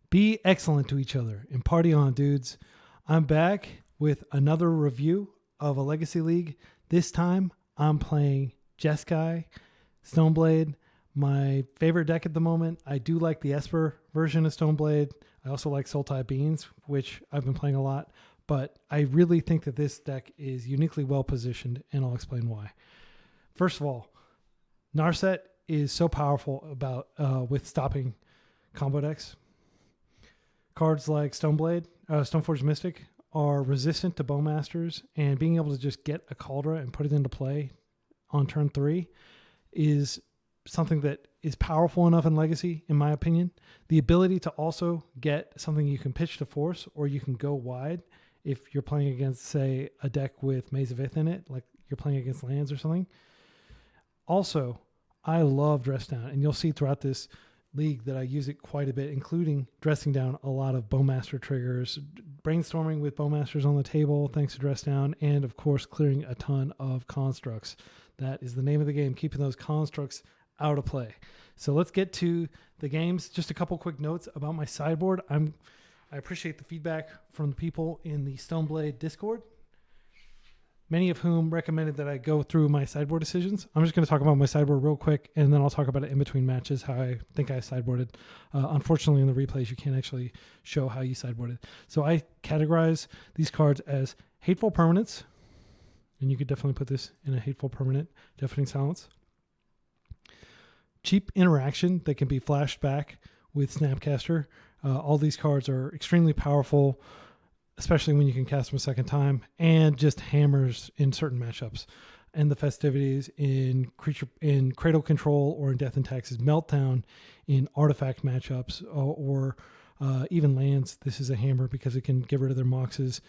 Be excellent to each other and party on, dudes. I'm back with another review of a Legacy League. This time, I'm playing Jeskai, Stoneblade, my favorite deck at the moment. I do like the Esper version of Stoneblade. I also like Sultai Beans, which I've been playing a lot. But I really think that this deck is uniquely well positioned, and I'll explain why. First of all, Narset is so powerful with stopping combo decks. Cards like Stoneblade, Stoneforge Mystic are resistant to Bowmasters, and being able to just get a Kaldra and put it into play on turn 3 is something that is powerful enough in Legacy, in my opinion. The ability to also get something you can pitch to Force, or you can go wide if you're playing against, say, a deck with Maze of Ith in it, like you're playing against lands or something. Also, I love Dress Down, and you'll see throughout this league that I use it quite a bit, including dressing down a lot of Bowmaster triggers, brainstorming with Bowmasters on the table thanks to Dress Down, and of course clearing a ton of constructs. That is the name of the game, keeping those constructs out of play. So let's get to the games. Just a couple quick notes about my sideboard. I appreciate the feedback from the people in the Stoneblade Discord, many of whom recommended that I go through my sideboard decisions. I'm just going to talk about my sideboard real quick, and then I'll talk about it in between matches, how I think I sideboarded. Unfortunately, in the replays, you can't actually show how you sideboarded. So I categorize these cards as hateful permanents, and you could definitely put this in a hateful permanent, Deafening Silence. Cheap interaction that can be flashed back with Snapcaster. All these cards are extremely powerful, especially when you can cast them a second time, and just hammers in certain matchups. End the Festivities in Cradle Control or in Death and Taxes. Meltdown in Artifact matchups or even lands. This is a hammer because it can get rid of their Moxes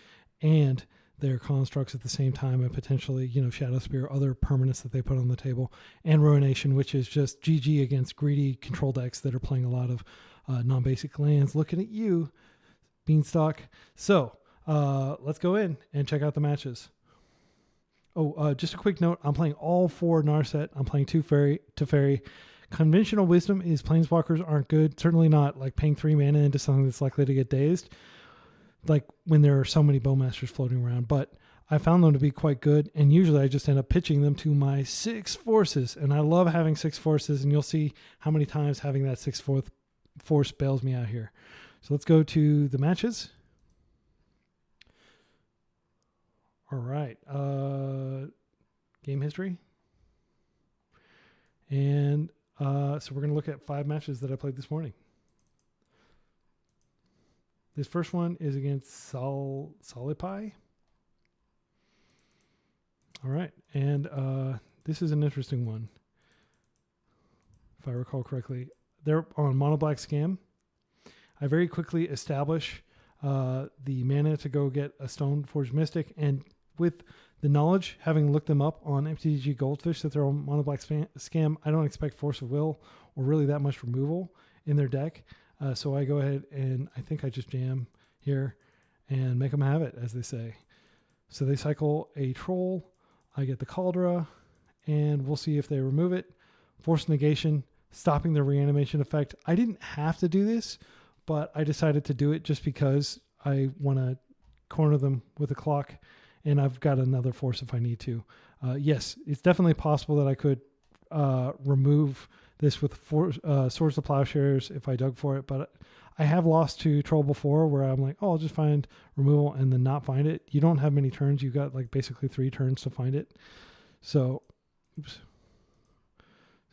and their constructs at the same time, and potentially, Shadow Spear, other permanents that they put on the table. And Ruination, which is just GG against greedy control decks that are playing a lot of non-basic lands. Looking at you, Beanstalk. So, let's go in and check out the matches. Just a quick note. I'm playing all 4 Narset. I'm playing Teferi. Conventional wisdom is Planeswalkers aren't good. Certainly not like paying 3 mana into something that's likely to get dazed, like when there are so many Bowmasters floating around. But I found them to be quite good, and usually I just end up pitching them to my 6 forces. And I love having 6 forces, and you'll see how many times having that 6th force bails me out here. So let's go to the matches. All right, game history. And so we're going to look at 5 matches that I played this morning. This first one is against Solipai. All right, and this is an interesting one, if I recall correctly. They're on Mono Black Scam. I very quickly establish the mana to go get a Stoneforge Mystic, and with the knowledge, having looked them up on MTG Goldfish, that they're on Mono Black Scam, I don't expect Force of Will or really that much removal in their deck. So I go ahead and I think I just jam here and make them have it, as they say. So they cycle a Troll. I get the Kaldra, and we'll see if they remove it. Force of Negation, stopping the reanimation effect. I didn't have to do this, but I decided to do it just because I want to corner them with a clock, and I've got another force if I need to. Yes, it's definitely possible that I could remove this with Swords of Plowshares if I dug for it, but I have lost to Troll before where I'm like, I'll just find removal and then not find it. You don't have many turns. You've got like basically 3 turns to find it. So, oops.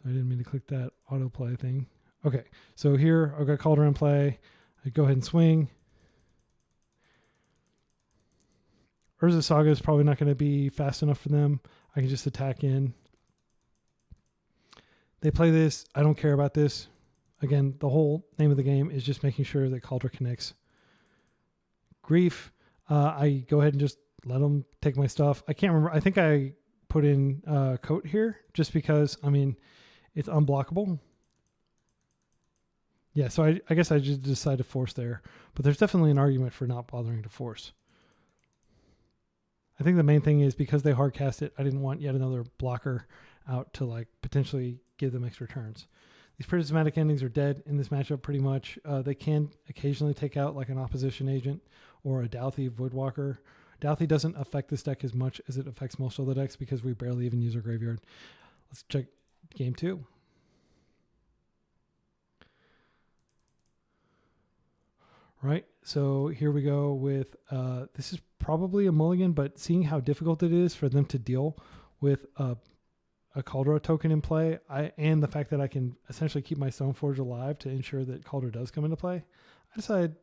I didn't mean to click that autoplay thing. Okay, so here I've got Kaldra in play. I go ahead and swing. Urza Saga is probably not going to be fast enough for them. I can just attack in. They play this. I don't care about this. Again, the whole name of the game is just making sure that Kaldra connects. Grief. I go ahead and just let them take my stuff. I can't remember. I think I put in Coat here just because, it's unblockable. Yeah, so I guess I just decided to force there. But there's definitely an argument for not bothering to force. I think the main thing is because they hard cast it, I didn't want yet another blocker out to like potentially give them extra turns. These prismatic endings are dead in this matchup pretty much. They can occasionally take out like an opposition agent or a Douthie Voidwalker. Douthie doesn't affect this deck as much as it affects most of the decks because we barely even use our graveyard. Let's check game 2. Right, so here we go with, this is probably a mulligan, but seeing how difficult it is for them to deal with a Kaldra token in play, and the fact that I can essentially keep my Stoneforge alive to ensure that Kaldra does come into play, I decided,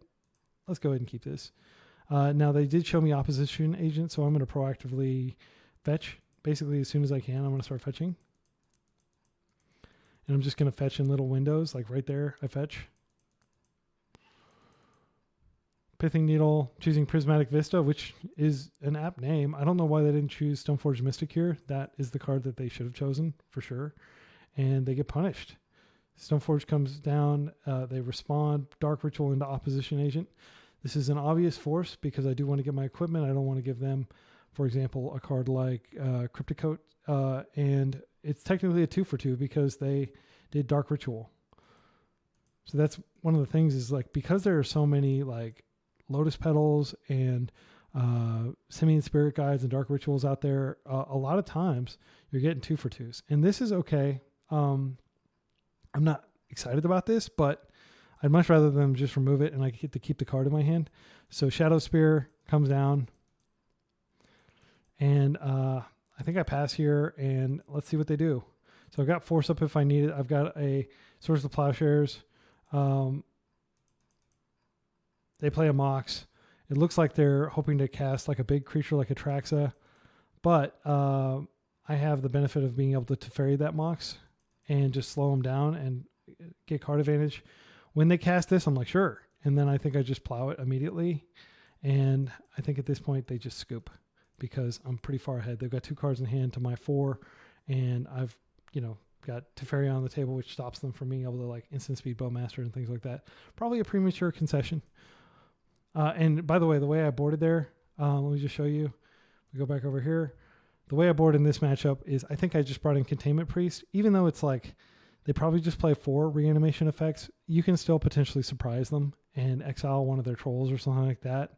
let's go ahead and keep this. Now, they did show me opposition agent, so I'm going to proactively fetch. Basically, as soon as I can, I'm going to start fetching. And I'm just going to fetch in little windows, like right there, I fetch. Pithing Needle, choosing Prismatic Vista, which is an apt name. I don't know why they didn't choose Stoneforge Mystic here. That is the card that they should have chosen, for sure. And they get punished. Stoneforge comes down, they respond, Dark Ritual into opposition agent. This is an obvious force because I do want to get my equipment. I don't want to give them, for example, a card like Cryptic Coat. And it's technically a 2-for-2 because they did Dark Ritual. So that's one of the things is like, because there are so many like Lotus Petals and Simian Spirit Guides and Dark Rituals out there, a lot of times you're getting 2-for-2s. And this is okay. I'm not excited about this, but I'd much rather them just remove it and I get to keep the card in my hand. So Shadow Spear comes down. And I think I pass here, and let's see what they do. So I've got Force up if I need it. I've got a Source of Plowshares. They play a Mox. It looks like they're hoping to cast like a big creature like a Traxa. But I have the benefit of being able to Teferi that Mox and just slow them down and get card advantage. When they cast this, I'm like, sure. And then I think I just plow it immediately. And I think at this point they just scoop because I'm pretty far ahead. They've got 2 cards in hand to my 4. And I've, got Teferi on the table, which stops them from being able to like instant speed Bowmaster and things like that. Probably a premature concession. And by the way I boarded there, let me just show you. We go back over here. The way I board in this matchup is I think I just brought in Containment Priest. Even though it's like they probably just play 4 reanimation effects, you can still potentially surprise them and exile one of their trolls or something like that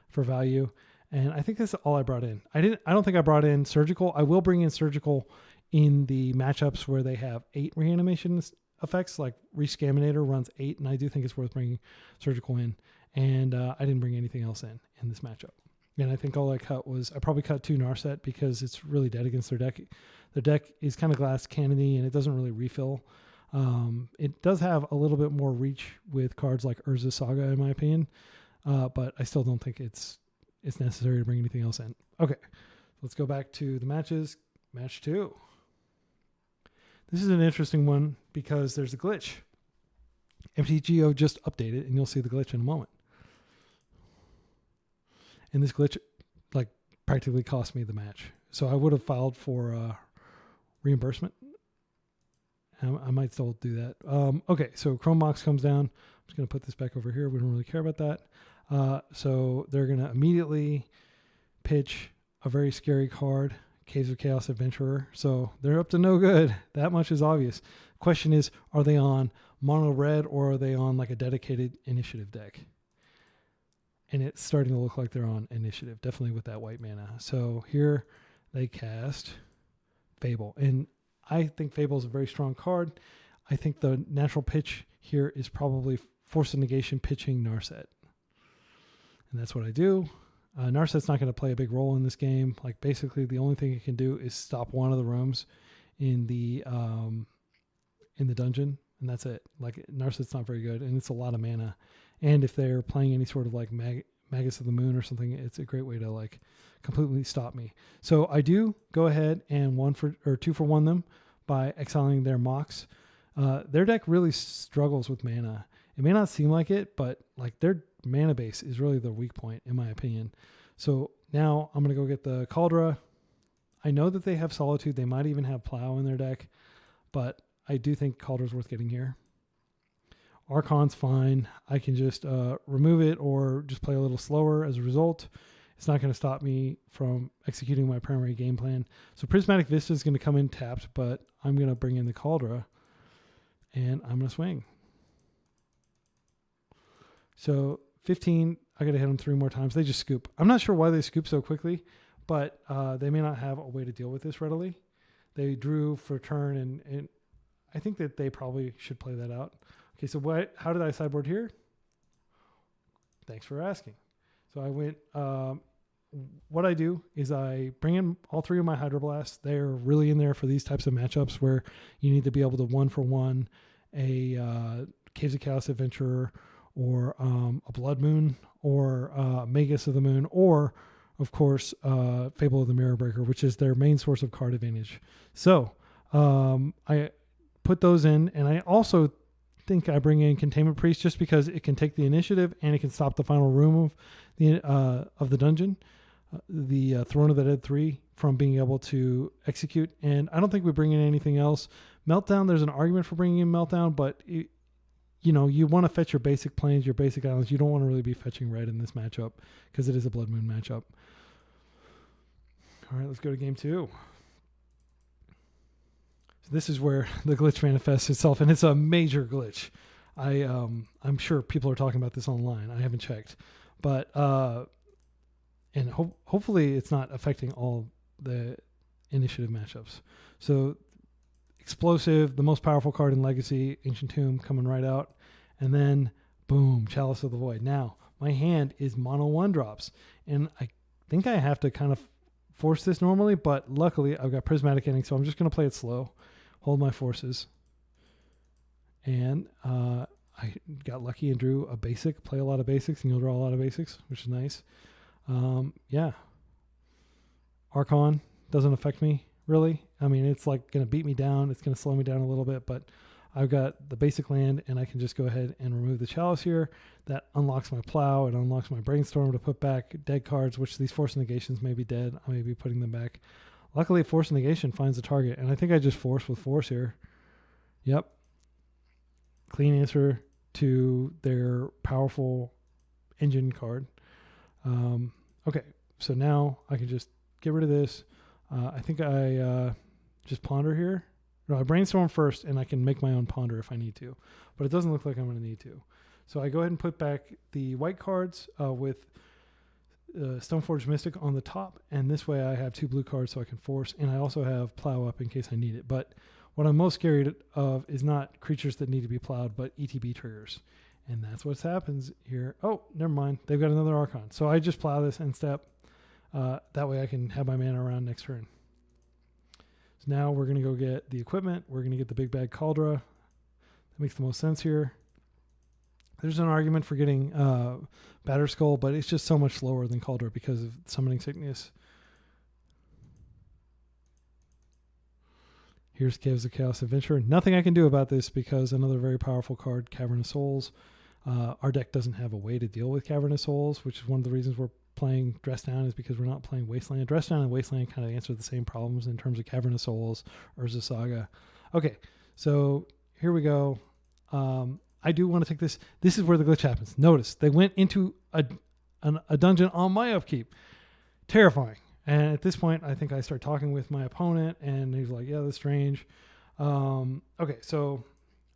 for value. And I think that's all I brought in. I don't think I brought in Surgical. I will bring in Surgical in the matchups where they have 8 reanimation effects, like Rescaminator runs 8, and I do think it's worth bringing Surgical in. And I didn't bring anything else in this matchup. And I think all I cut was, I probably cut 2 Narset because it's really dead against their deck. Their deck is kind of glass cannony and it doesn't really refill. It does have a little bit more reach with cards like Urza Saga, in my opinion. But I still don't think it's necessary to bring anything else in. Okay, let's go back to the matches. Match 2. This is an interesting one because there's a glitch. MTGO just updated, and you'll see the glitch in a moment. And this glitch, like, practically cost me the match. So I would have filed for reimbursement. I might still do that. Okay, so Chrome Mox comes down. I'm just going to put this back over here. We don't really care about that. So they're going to immediately pitch a very scary card, Caves of Chaos Adventurer. So they're up to no good. That much is obvious. Question is, are they on mono red or are they on like a dedicated initiative deck? And it's starting to look like they're on initiative, definitely with that white mana. So here they cast Fable. And I think Fable is a very strong card. I think the natural pitch here is probably Force of Negation pitching Narset. And that's what I do. Narset's not going to play a big role in this game. Like basically the only thing it can do is stop one of the rooms in the dungeon. And that's it. Like Narset's not very good and it's a lot of mana. And if they're playing any sort of like Magus of the Moon or something, it's a great way to like completely stop me. So I do go ahead and 2-for-1 them by exiling their Mox. Their deck really struggles with mana. It may not seem like it, but like their mana base is really the weak point in my opinion. So now I'm going to go get the Kaldra. I know that they have Solitude. They might even have Plow in their deck, but I do think Kaldra's worth getting here. Archon's fine. I can just remove it or just play a little slower as a result. It's not going to stop me from executing my primary game plan. So Prismatic Vista is going to come in tapped, but I'm going to bring in the Kaldra. And I'm going to swing. So 15, I got to hit them 3 more times. They just scoop. I'm not sure why they scoop so quickly, but they may not have a way to deal with this readily. They drew for turn, and I think that they probably should play that out. Okay, so how did I sideboard here? Thanks for asking. So I went, what I do is I bring in all 3 of my Hydroblasts. They're really in there for these types of matchups where you need to be able to 1-for-1 a Caves of Chaos Adventurer, or a Blood Moon, or Magus of the Moon, or, of course, Fable of the Mirror Breaker, which is their main source of card advantage. So I put those in, and I also think I bring in Containment Priest just because it can take the initiative and it can stop the final room of the dungeon, the Throne of the Dead 3, from being able to execute. And I don't think we bring in anything else. Meltdown, there's an argument for bringing in Meltdown, but you want to fetch your basic planes, your basic islands. You don't want to really be fetching red in this matchup because it is a Blood Moon matchup. All right, let's go to game 2. So this is where the glitch manifests itself, and it's a major glitch. I'm sure people are talking about this online. I haven't checked, but and hopefully it's not affecting all the initiative matchups. So Explosive, the most powerful card in Legacy, Ancient Tomb coming right out, and then boom, Chalice of the Void. Now my hand is mono 1-drops, and I think I have to kind of force this normally, but luckily I've got Prismatic Ending, so I'm just going to play it slow, hold my forces, and I got lucky and drew a basic. Play a lot of basics, and you'll draw a lot of basics, which is nice. Yeah, Archon doesn't affect me really. I mean, it's like going to beat me down. It's going to slow me down a little bit, but I've got the basic land, and I can just go ahead and remove the Chalice here. That unlocks my Plow. It unlocks my Brainstorm to put back dead cards, which these Force of Negations may be dead. I may be putting them back. Luckily, Force of Negation finds a target, and I think I just force with Force here. Yep. Clean answer to their powerful engine card. Okay, so now I can just get rid of this. I think I just ponder here. No, I brainstorm first, and I can make my own ponder if I need to. But it doesn't look like I'm going to need to. So I go ahead and put back the white cards with Stoneforge Mystic on the top, and this way I have 2 blue cards so I can force, and I also have Plow up in case I need it. But what I'm most scared of is not creatures that need to be plowed, but ETB triggers. And that's what happens here. Oh, never mind. They've got another Archon. So I just plow this and step. That way I can have my mana around next turn. So now we're going to go get the equipment. We're going to get the big bag Kaldra. That makes the most sense here. There's an argument for getting Batterskull, but it's just so much slower than Kaldra because of Summoning Sickness. Here's Caves of Chaos Adventurer. Nothing I can do about this because another very powerful card, Cavern of Souls. Our deck doesn't have a way to deal with Cavern of Souls, which is one of the reasons we're playing Dress Down, is because we're not playing Wasteland. Dress Down and Wasteland kind of answer the same problems in terms of Cavern of Souls, Urza Saga. Okay, so here we go. I do want to take this. This is where the glitch happens. Notice they went into a dungeon on my upkeep. Terrifying. And at this point, I think I start talking with my opponent, and he's like, yeah, that's strange. Okay, so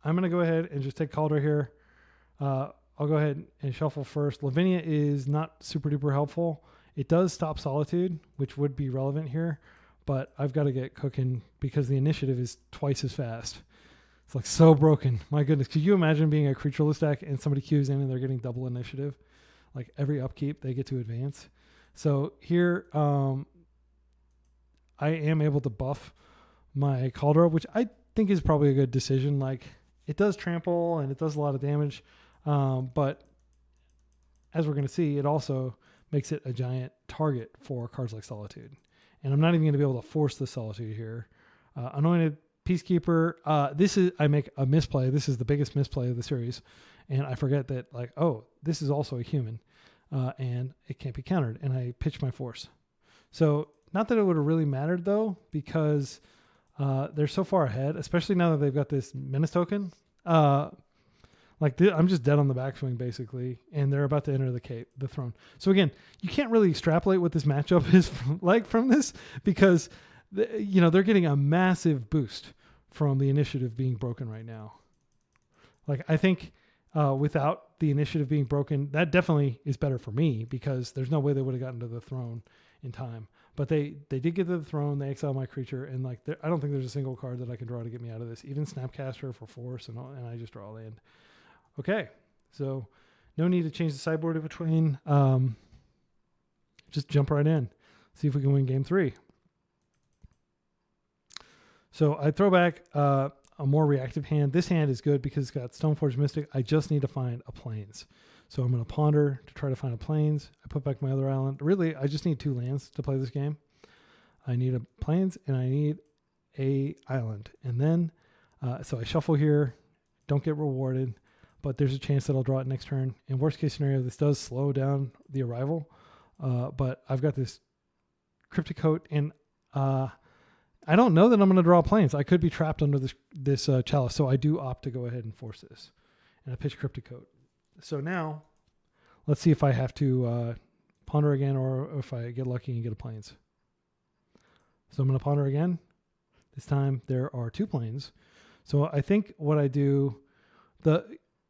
I'm going to go ahead and just take Kaldra here. I'll go ahead and shuffle first. Lavinia is not super duper helpful. It does stop Solitude, which would be relevant here, but I've got to get cooking because the initiative is twice as fast. It's like so broken. My goodness. Could you imagine being a creatureless deck and somebody queues in and they're getting double initiative? Like every upkeep, they get to advance. So here, I am able to buff my Kaldra, which I think is probably a good decision. Like it does trample and it does a lot of damage. But as we're going to see, it also makes it a giant target for cards like Solitude. And I'm not even going to be able to force the Solitude here. Anointed Peacekeeper. I make a misplay. This is the biggest misplay of the series. And I forget that, like, oh, this is also a human. And it can't be countered. And I pitch my force. So not that it would have really mattered, though, because they're so far ahead, especially now that they've got this menace token. I'm just dead on the backswing, basically, and they're about to enter the throne. So again, you can't really extrapolate what this matchup is from this because they're getting a massive boost from the initiative being broken right now. Like, I think without the initiative being broken, that definitely is better for me because there's no way they would have gotten to the throne in time. But they did get to the throne. They exiled my creature, and like I don't think there's a single card that I can draw to get me out of this. Even Snapcaster for force, and I just draw a land. Okay, so no need to change the sideboard in between. Just jump right in. See if we can win game 3. So I throw back a more reactive hand. This hand is good because it's got Stoneforge Mystic. I just need to find a plains. So I'm going to ponder to try to find a plains. I put back my other island. Really, I just need 2 lands to play this game. I need a plains and I need a island. And then, so I shuffle here, don't get rewarded, but there's a chance that I'll draw it next turn. In worst case scenario, this does slow down the arrival. But I've got this Cryptic Coat, and I don't know that I'm going to draw plains. I could be trapped under this chalice, so I do opt to go ahead and force this. And I pitch Cryptic Coat. So now, let's see if I have to ponder again or if I get lucky and get a plains. So I'm going to ponder again. This time there are 2 plains. So I think what I do,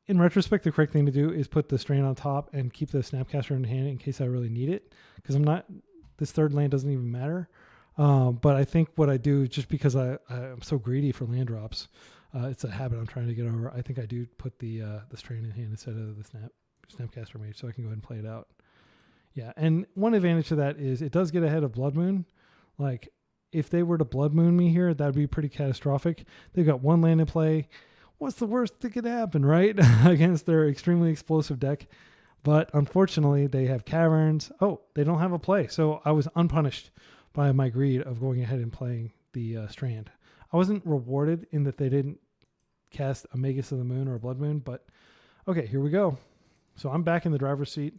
in retrospect, the correct thing to do is put the Strand on top and keep the Snapcaster in hand in case I really need it. Because this 3rd land doesn't even matter. But I think what I do, just because I'm so greedy for land drops, it's a habit I'm trying to get over. I think I do put the Strand in hand instead of the Snapcaster Mage, so I can go ahead and play it out. Yeah, and one advantage to that is it does get ahead of Blood Moon. Like, if they were to Blood Moon me here, that'd be pretty catastrophic. They've got 1 land in play. What's the worst that could happen, right? Against their extremely explosive deck. But unfortunately, they have caverns. Oh, they don't have a play. So I was unpunished by my greed of going ahead and playing the Strand. I wasn't rewarded in that they didn't cast a Magus of the Moon or a Blood Moon, but okay, here we go. So I'm back in the driver's seat.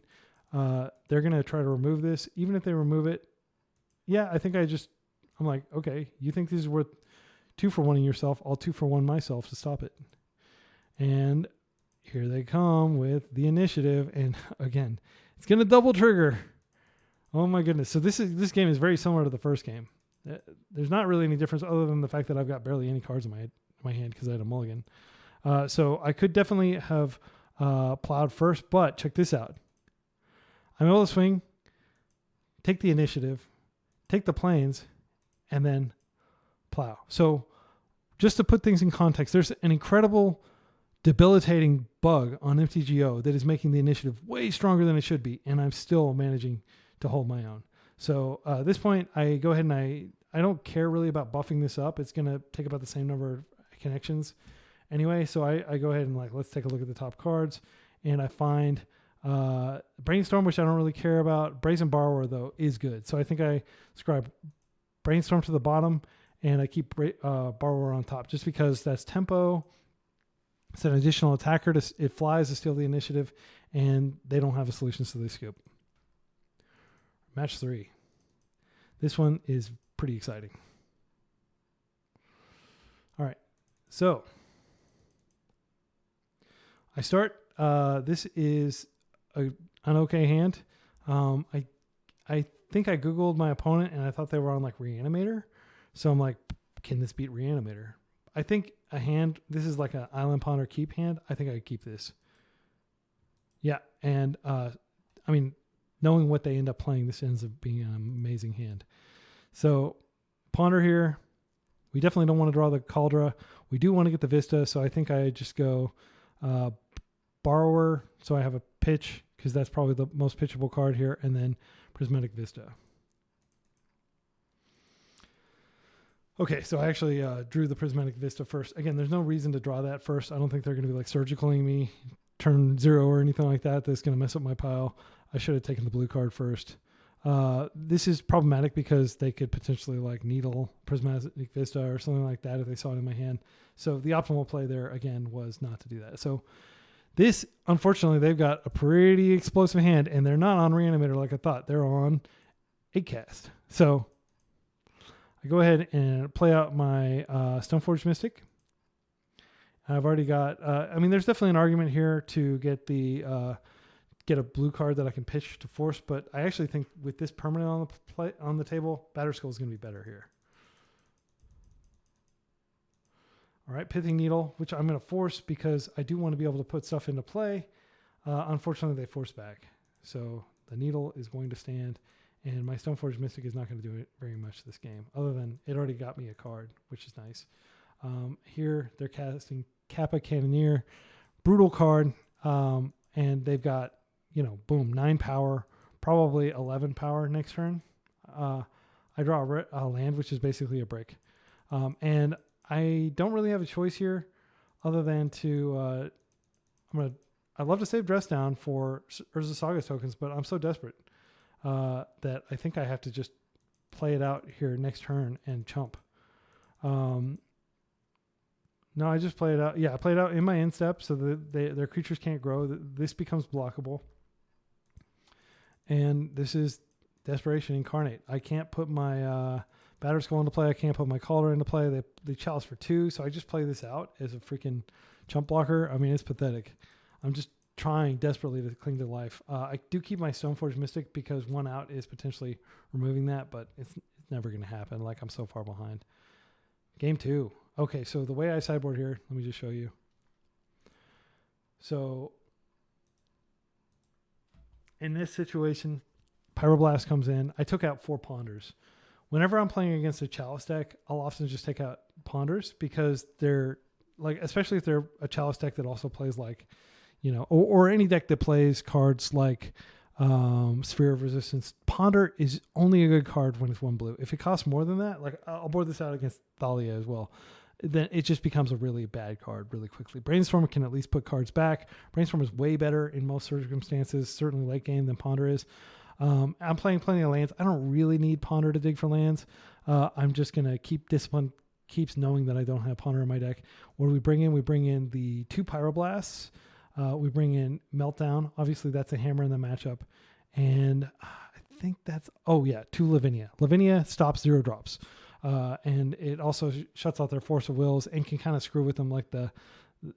They're going to try to remove this. Even if they remove it, yeah, I think I'm like, okay, you think this is worth 2-for-1ing yourself? I'll 2-for-1 myself to stop it. And here they come with the initiative. And again, it's going to double trigger. Oh my goodness. So this game is very similar to the first game. There's not really any difference other than the fact that I've got barely any cards in my hand because I had a mulligan. So I could definitely have plowed first, but check this out. I'm able to swing, take the initiative, take the plains, and then plow. So just to put things in context, there's an incredible debilitating bug on MTGO that is making the initiative way stronger than it should be, and I'm still managing to hold my own. So at this point, I go ahead and I don't care really about buffing this up. It's going to take about the same number of connections anyway. So I go ahead and let's take a look at the top cards, and I find Brainstorm, which I don't really care about. Brazen Borrower, though, is good. So I think I scribe Brainstorm to the bottom, and I keep Borrower on top just because that's tempo. It's an additional attacker. It flies to steal the initiative, and they don't have a solution, so they scoop. Match 3. This one is pretty exciting. All right, so I start. This is an okay hand. I think I Googled my opponent, and I thought they were on Reanimator. So I'm like, can this beat Reanimator? I think a hand, this is like an Island Ponder keep hand. I think I could keep this. Yeah, and knowing what they end up playing, this ends up being an amazing hand. So ponder here. We definitely don't want to draw the Kaldra. We do want to get the Vista, so I think I just go Borrower, so I have a pitch, because that's probably the most pitchable card here, and then Prismatic Vista. Okay, so I actually drew the Prismatic Vista first. Again, there's no reason to draw that first. I don't think they're going to be surgicaling me turn 0 or anything like that. That's going to mess up my pile. I should have taken the blue card first. This is problematic because they could potentially needle Prismatic Vista or something like that if they saw it in my hand. So the optimal play there, again, was not to do that. So this, unfortunately, they've got a pretty explosive hand, and they're not on Reanimator like I thought. They're on 8-cast. So I go ahead and play out my Stoneforge Mystic. I've already got, there's definitely an argument here to get get a blue card that I can pitch to force, but I actually think with this permanent on the table, Batterskull is going to be better here. All right, Pithing Needle, which I'm going to force because I do want to be able to put stuff into play. Unfortunately, they force back. So the Needle is going to stand, and my Stoneforge Mystic is not going to do it very much this game, other than it already got me a card, which is nice. Here, they're casting Kappa Cannoneer, brutal card, and they've got, boom, 9 power, probably 11 power next turn. I draw a land, which is basically a brick. And I don't really have a choice here other than to, I'd love to save Dress Down for Urza Saga's tokens, but I'm so desperate that I think I have to just play it out here next turn and chump. No, I just play it out. Yeah, I play it out in my end step so that their creatures can't grow. This becomes blockable. And this is Desperation Incarnate. I can't put my Batterskull into play. I can't put my Kaldra into play. They chalice for 2, so I just play this out as a freaking chump blocker. I mean, it's pathetic. I'm just trying desperately to cling to life. I do keep my Stoneforge Mystic because 1 out is potentially removing that, but it's never going to happen. Like, I'm so far behind. Game 2. Okay, so the way I sideboard here, let me just show you. So in this situation, Pyroblast comes in. I took out 4 Ponders. Whenever I'm playing against a Chalice deck, I'll often just take out Ponders because they're like, especially if they're a Chalice deck that also plays like, or any deck that plays cards like Sphere of Resistance. Ponder is only a good card when it's 1 blue. If it costs more than that, like I'll board this out against Thalia as well, then it just becomes a really bad card really quickly. Brainstorm can at least put cards back. Brainstorm is way better in most circumstances, certainly late game, than Ponder is. I'm playing plenty of lands. I don't really need Ponder to dig for lands. I'm just going to keep discipline, keeps knowing that I don't have Ponder in my deck. What do we bring in? We bring in the 2 Pyroblasts. We bring in Meltdown. Obviously, that's a hammer in the matchup. And I think that's, 2 Lavinia. Lavinia stops 0 drops. And it also shuts out their Force of Wills and can kind of screw with them like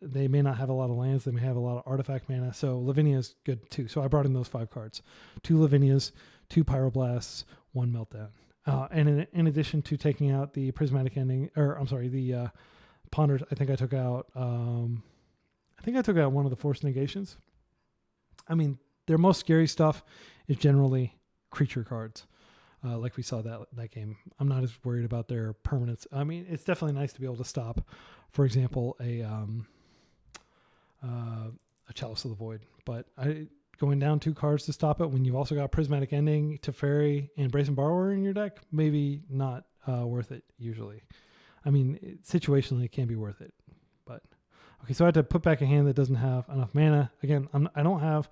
they may not have a lot of lands. They may have a lot of artifact mana. So Lavinia is good too. So I brought in those 5 cards. 2 Lavinias, 2 Pyroblasts, 1 Meltdown. And in addition to taking out the Prismatic Ending, the Ponders, I think I took out one of the Force Negations. I mean, their most scary stuff is generally creature cards. Like we saw that game. I'm not as worried about their permanence. I mean, it's definitely nice to be able to stop, for example, a Chalice of the Void. But going down 2 cards to stop it when you've also got Prismatic Ending, Teferi, and Brazen Borrower in your deck, maybe not worth it usually. I mean, situationally, it can be worth it. But okay, so I had to put back a hand that doesn't have enough mana. Again, I don't have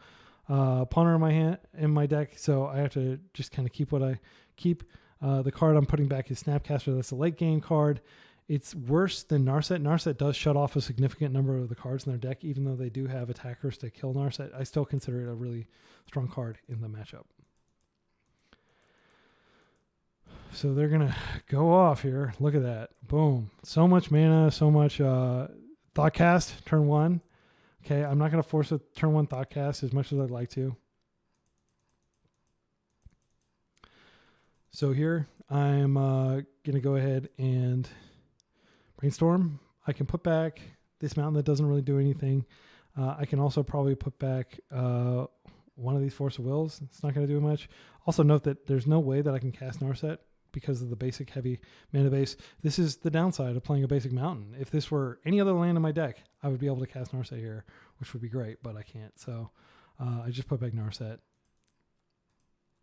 Ponder in my deck, so I have to just kind of keep what I keep. The card I'm putting back is Snapcaster. That's a late game card. It's worse than Narset. Narset does shut off a significant number of the cards in their deck, even though they do have attackers to kill Narset. I still consider it a really strong card in the matchup. So they're going to go off here. Look at that. Boom. So much mana, so much Thoughtcast, turn 1. Okay, I'm not going to force a turn 1 Thoughtcast as much as I'd like to. So here, I'm going to go ahead and Brainstorm. I can put back this mountain that doesn't really do anything. I can also probably put back one of these Force of Wills. It's not going to do much. Also note that there's no way that I can cast Narset because of the basic heavy mana base. This is the downside of playing a basic mountain. If this were any other land in my deck, I would be able to cast Narset here, which would be great, but I can't. So I just put back Narset.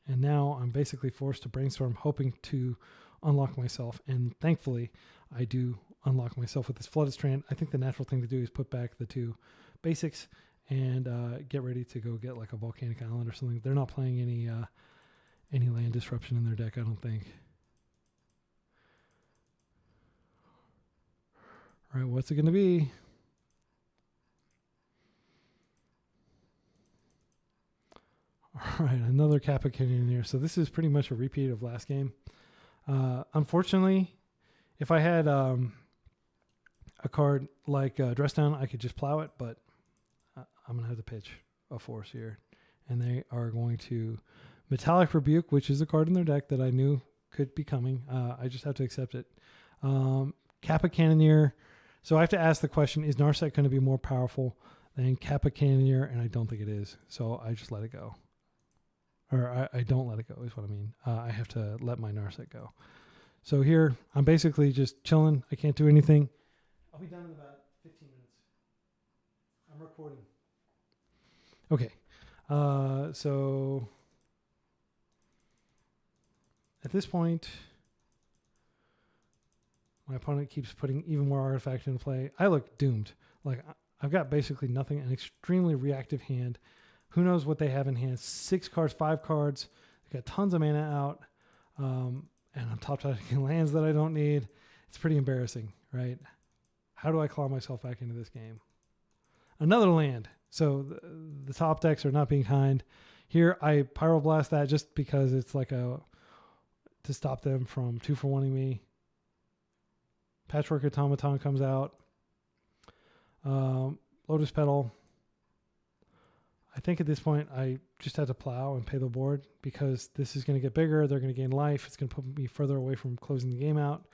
And now I'm basically forced to Brainstorm, hoping to unlock myself. And thankfully, I do unlock myself with this Flooded Strand. I think the natural thing to do is put back the 2 basics and get ready to go get like a Volcanic Island or something. They're not playing any land disruption in their deck, I don't think. All right, what's it going to be? All right, another Kappa Canyon here. So this is pretty much a repeat of last game. Unfortunately, if I had a card like Dress Down, I could just plow it, but I'm going to have to pitch a Force here. And they are going to Metallic Rebuke, which is a card in their deck that I knew could be coming. I just have to accept it. Kappa Cannoneer, So I have to ask the question, is Narset going to be more powerful than Kappa Cannoneer? And I don't think it is. So I just let it go. Or I don't let it go is what I mean. I have to let my Narset go. So here, I'm basically just chilling. I can't do anything. I'll be done in about 15 minutes. I'm recording. Okay. So at this point, my opponent keeps putting even more artifacts into play. I look doomed. Like, I've got basically nothing, an extremely reactive hand. Who knows what they have in hand? 6 cards, 5 cards. They've got tons of mana out. And I'm top-touching lands that I don't need. It's pretty embarrassing, right? How do I claw myself back into this game? Another land. So the top decks are not being kind. Here, I Pyroblast that just because it's like to stop them from 2-for-1ing me. Patchwork Automaton comes out. Lotus Petal. I think at this point, I just have to plow and pay the board because this is going to get bigger. They're going to gain life. It's going to put me further away from closing the game out.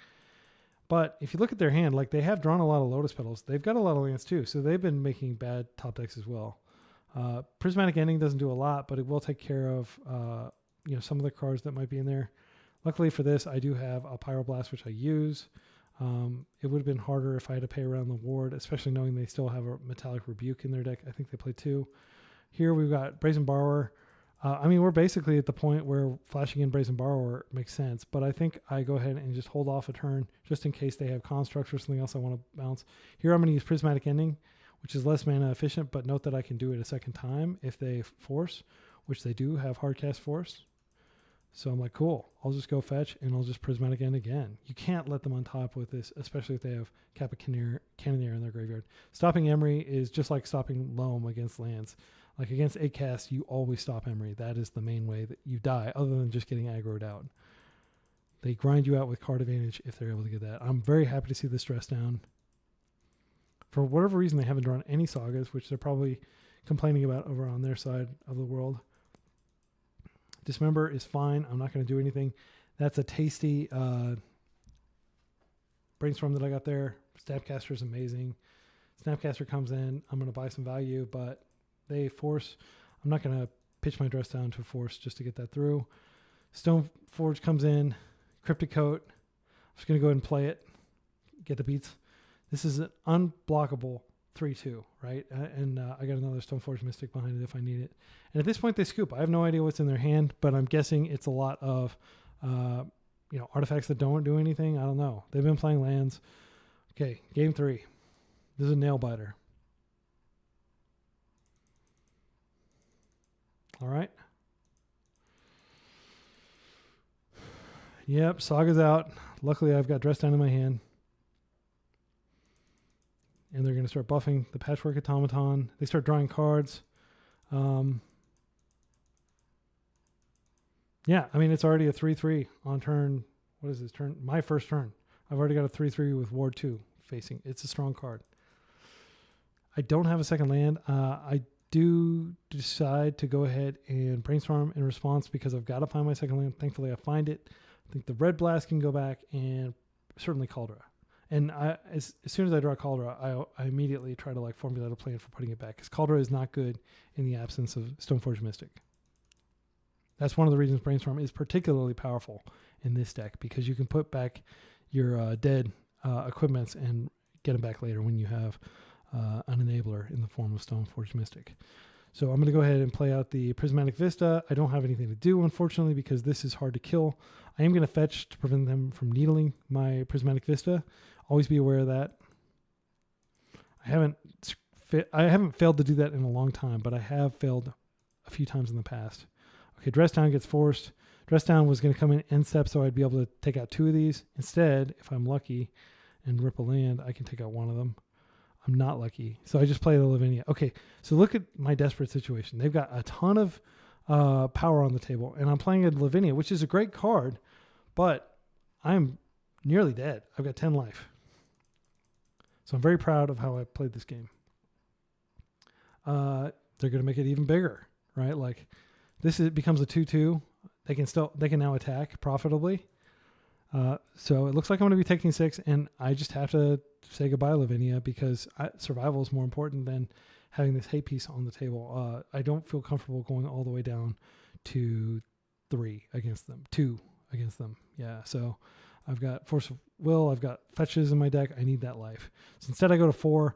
But if you look at their hand, like they have drawn a lot of Lotus Petals. They've got a lot of lands too. So they've been making bad top decks as well. Prismatic Ending doesn't do a lot, but it will take care of some of the cards that might be in there. Luckily for this, I do have a Pyroblast, which I use. It would have been harder if I had to pay around the ward, especially knowing they still have a Metallic Rebuke in their deck. I think they play 2. Here we've got Brazen Borrower. We're basically at the point where flashing in Brazen Borrower makes sense, but I think I go ahead and just hold off a turn just in case they have constructs or something else I want to bounce. Here I'm going to use Prismatic Ending, which is less mana efficient, but note that I can do it a second time if they force, which they do have hardcast force. So I'm like, cool, I'll just go fetch and I'll just Prismatic End again. You can't let them on top with this, especially if they have Kappa Cannoneer in their graveyard. Stopping Emery is just like stopping Loam against lands. Like against 8 cast, you always stop Emery. That is the main way that you die, other than just getting aggroed out. They grind you out with card advantage if they're able to get that. I'm very happy to see this dress down. For whatever reason, they haven't drawn any sagas, which they're probably complaining about over on their side of the world. Dismember is fine. I'm not going to do anything. That's a tasty Brainstorm that I got there. Snapcaster is amazing. Snapcaster comes in. I'm going to buy some value, but they force. I'm not going to pitch my dress down to force just to get that through. Stoneforge comes in. Cryptic Coat. I'm just going to go ahead and play it. Get the beats. This is an unblockable 3-2, right? And I got another Stoneforge Mystic behind it if I need it. And at this point, they scoop. I have no idea what's in their hand, but I'm guessing it's a lot of artifacts that don't do anything. I don't know. They've been playing lands. Okay, game 3. This is a nail biter. All right. Yep, Saga's out. Luckily, I've got Dress Down in my hand. And they're going to start buffing the Patchwork Automaton. They start drawing cards. It's already a 3-3 on turn. What is this turn? My first turn. I've already got a 3-3 with Ward 2 facing. It's a strong card. I don't have a second land. I do decide to go ahead and Brainstorm in response because I've got to find my second land. Thankfully, I find it. I think the Red Blast can go back and certainly Kaldra. And as soon as I draw Kaldra, I immediately try to formulate a plan for putting it back because Kaldra is not good in the absence of Stoneforge Mystic. That's one of the reasons Brainstorm is particularly powerful in this deck because you can put back your dead equipments and get them back later when you have an enabler in the form of Stoneforge Mystic. So I'm going to go ahead and play out the Prismatic Vista. I don't have anything to do, unfortunately, because this is hard to kill. I am going to fetch to prevent them from needling my Prismatic Vista. Always be aware of that. I haven't failed to do that in a long time, but I have failed a few times in the past. Okay, Dress Down gets forced. Dress Down was going to come in end step, so I'd be able to take out 2 of these. Instead, if I'm lucky and rip a land, I can take out 1 of them. I'm not lucky, so I just play the Lavinia. Okay, so look at my desperate situation. They've got a ton of power on the table, and I'm playing a Lavinia, which is a great card, but I'm nearly dead. I've got 10 life. So I'm very proud of how I played this game. They're going to make it even bigger, right? Like it becomes a 2-2. They can now attack profitably. So it looks like I'm going to be taking 6, and I just have to say goodbye, Lavinia, because survival is more important than having this hate piece on the table. I don't feel comfortable going all the way down to 3 against them, 2 against them. Yeah, so I've got Force of Will, I've got fetches in my deck. I need that life. So instead I go to 4,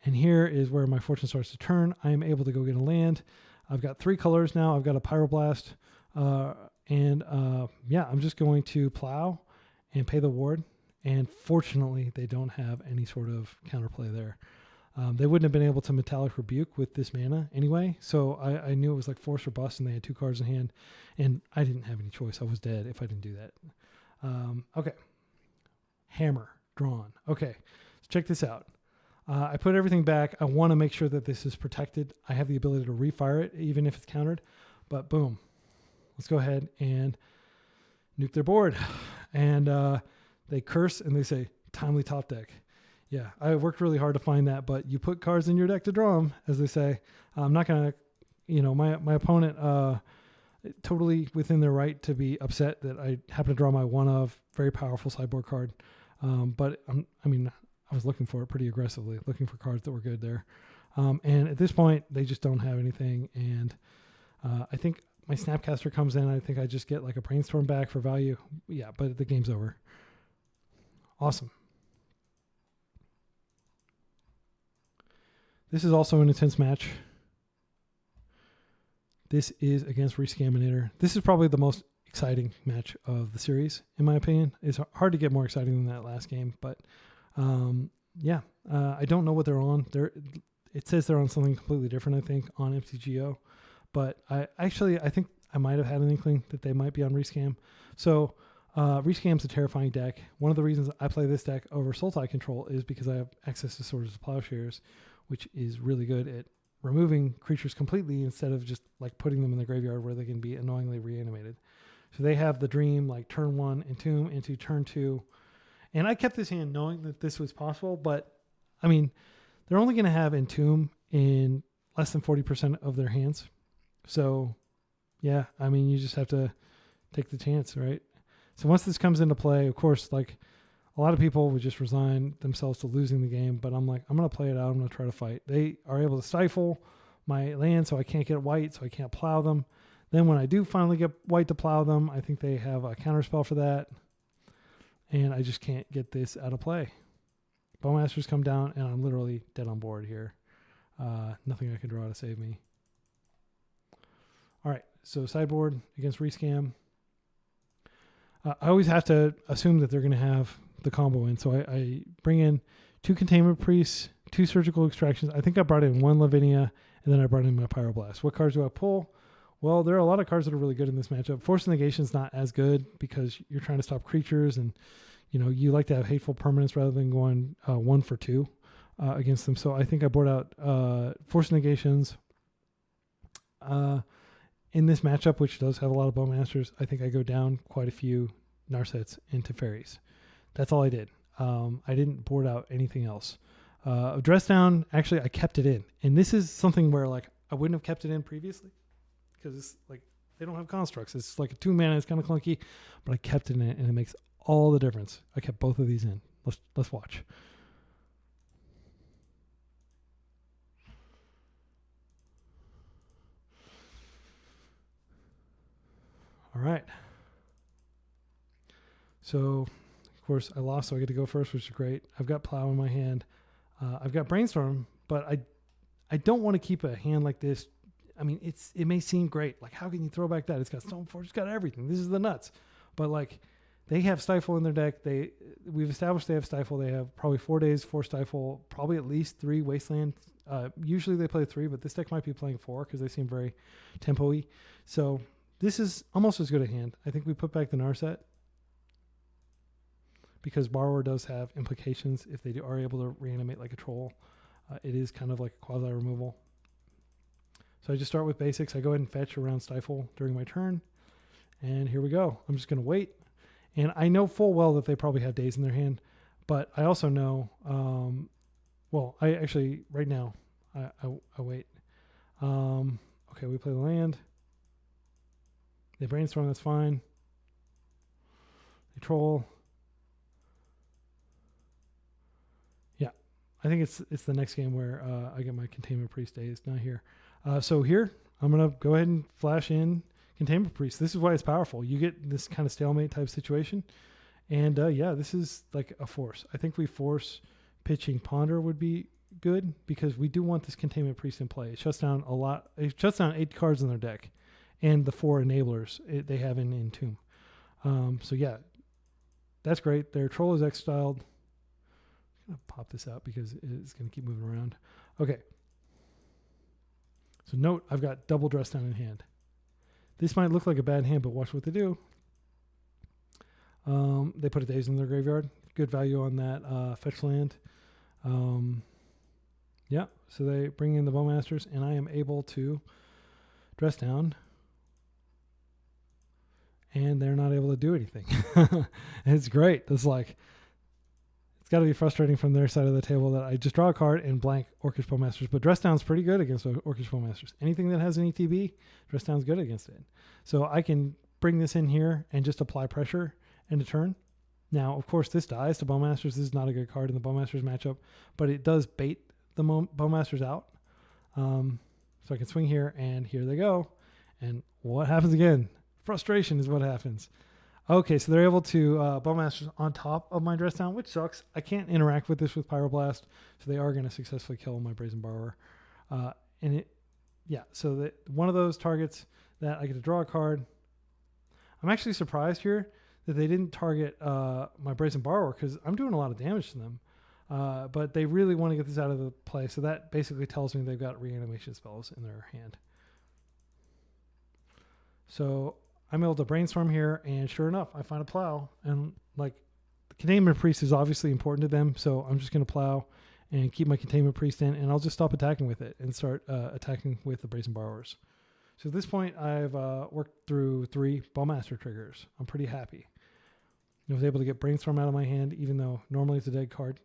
and here is where my fortune starts to turn. I am able to go get a land. I've got 3 colors now. I've got a Pyroblast, yeah, I'm just going to plow and pay the ward. And fortunately, they don't have any sort of counterplay there. They wouldn't have been able to Metallic Rebuke with this mana anyway, so I knew it was like force or bust, and they had 2 cards in hand, and I didn't have any choice. I was dead if I didn't do that. Okay. Hammer drawn. Okay, so check this out. I put everything back. I want to make sure that this is protected. I have the ability to refire it, even if it's countered, but boom. Let's go ahead and nuke their board. And they curse and they say, timely top deck. Yeah, I worked really hard to find that, but you put cards in your deck to draw them, as they say. I'm not going to, my opponent, totally within their right to be upset that I happen to draw my one of very powerful sideboard card. But I was looking for it pretty aggressively, looking for cards that were good there. And at this point, they just don't have anything. And I think my Snapcaster comes in. I think I just get like a Brainstorm back for value. Yeah, but the game's over. Awesome. This is also an intense match. This is against Rescaminator. This is probably the most exciting match of the series, in my opinion. It's hard to get more exciting than that last game, but I don't know what they're on. It says they're on something completely different, I think, on MTGO. But I think I might have had an inkling that they might be on Rescam. So Rescam's a terrifying deck. One of the reasons I play this deck over Sultai Control is because I have access to Swords of Plowshares, which is really good at removing creatures completely instead of just like putting them in the graveyard where they can be annoyingly reanimated. So they have the Dream, like turn 1, Entomb into turn 2. And I kept this hand knowing that this was possible, but I mean, they're only going to have Entomb in less than 40% of their hands. So yeah, I mean, you just have to take the chance, right? So once this comes into play, of course, like a lot of people would just resign themselves to losing the game, but I'm like, I'm going to play it out. I'm going to try to fight. They are able to stifle my land, so I can't get white, so I can't plow them. Then when I do finally get white to plow them, I think they have a counterspell for that, and I just can't get this out of play. Bowmasters come down, and I'm literally dead on board here. Nothing I can draw to save me. All right, so sideboard against Rescam. I always have to assume that they're going to have the combo in. So I bring in 2 Containment Priests, 2 Surgical Extractions. I think I brought in 1 Lavinia, and then I brought in my Pyroblast. What cards do I pull? Well, there are a lot of cards that are really good in this matchup. Force of Negation is not as good because you're trying to stop creatures, and you like to have hateful permanence rather than going 1 for 2 against them. So I think I board out Force of Negations. In this matchup, which does have a lot of Bowmasters, I think I go down quite a few Narsets and Teferis. That's all I did. I didn't board out anything else. Dress down, actually, I kept it in. And this is something where like I wouldn't have kept it in previously because it's like they don't have constructs. It's like a 2 mana. It's kind of clunky, but I kept it in, and it makes all the difference. I kept both of these in. Let's watch. All right. So, of course, I lost, so I get to go first, which is great. I've got Plow in my hand. I've got Brainstorm, but I don't want to keep a hand like this. I mean, it may seem great. Like, how can you throw back that? It's got Stoneforge, it's got everything. This is the nuts. But, like, they have Stifle in their deck. We've established they have Stifle. They have probably 4 days for Stifle, probably at least 3 Wasteland. Usually they play 3, but this deck might be playing 4 because they seem very tempo-y. So this is almost as good a hand. I think we put back the Narset because Borrower does have implications if they are able to reanimate like a troll. It is kind of like a quasi-removal. So I just start with basics. I go ahead and fetch around Stifle during my turn. And here we go. I'm just going to wait. And I know full well that they probably have days in their hand. But I also know, well, I actually, right now, I wait. Okay, we play the land. They Brainstorm, that's fine. They troll. I think it's the next game where I get my Containment Priest days, not here. So here, I'm going to go ahead and flash in Containment Priest. This is why it's powerful. You get this kind of stalemate type situation. And yeah, this is like a force. I think we force pitching Ponder would be good because we do want this Containment Priest in play. It shuts down a lot. It shuts down 8 cards in their deck and the 4 enablers they have in Entomb. So yeah, that's great. Their Troll is exiled. I'm going to pop this out because it's going to keep moving around. Okay. So note, I've got double Dress Down in hand. This might look like a bad hand, but watch what they do. They put a Daze in their graveyard. Good value on that fetch land. Yeah, so they bring in the Bowmasters, and I am able to dress down. And they're not able to do anything. It's great. It's like, it's got to be frustrating from their side of the table that I just draw a card and blank Orcish Bowmasters. But dress down's pretty good against Orcish Bowmasters. Anything that has an ETB, dress down's good against it. So I can bring this in here and just apply pressure end of turn. Now, of course, this dies to Bowmasters. This is not a good card in the Bowmasters matchup, but it does bait the Bowmasters out. So I can swing here, and here they go. And what happens again? Frustration is what happens. Okay, so they're able to Bowmasters on top of my dress down, which sucks. I can't interact with this with Pyroblast, so they are going to successfully kill my Brazen Borrower. So one of those targets that I get to draw a card. I'm actually surprised here that they didn't target my Brazen Borrower because I'm doing a lot of damage to them. But they really want to get this out of the play, so that basically tells me they've got reanimation spells in their hand. So I'm able to brainstorm here, and sure enough, I find a plow. And like, the Containment Priest is obviously important to them, so I'm just going to plow and keep my Containment Priest in, and I'll just stop attacking with it and start attacking with the Brazen Borrowers. So at this point, I've worked through 3 Bowmaster triggers. I'm pretty happy. I was able to get Brainstorm out of my hand, even though normally it's a dead card.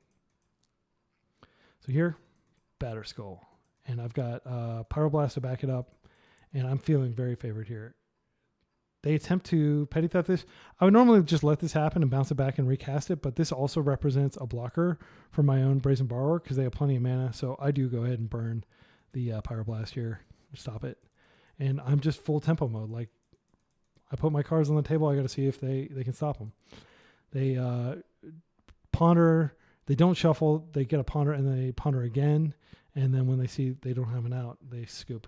So here, Batterskull. And I've got Pyroblast to back it up, and I'm feeling very favored here. They attempt to petty theft this. I would normally just let this happen and bounce it back and recast it, but this also represents a blocker for my own Brazen Borrower because they have plenty of mana, so I do go ahead and burn the Pyroblast here, stop it. And I'm just full tempo mode. Like, I put my cards on the table, I got to see if they can stop them. They ponder, they don't shuffle, they get a ponder, and they ponder again, and then when they see they don't have an out, they scoop.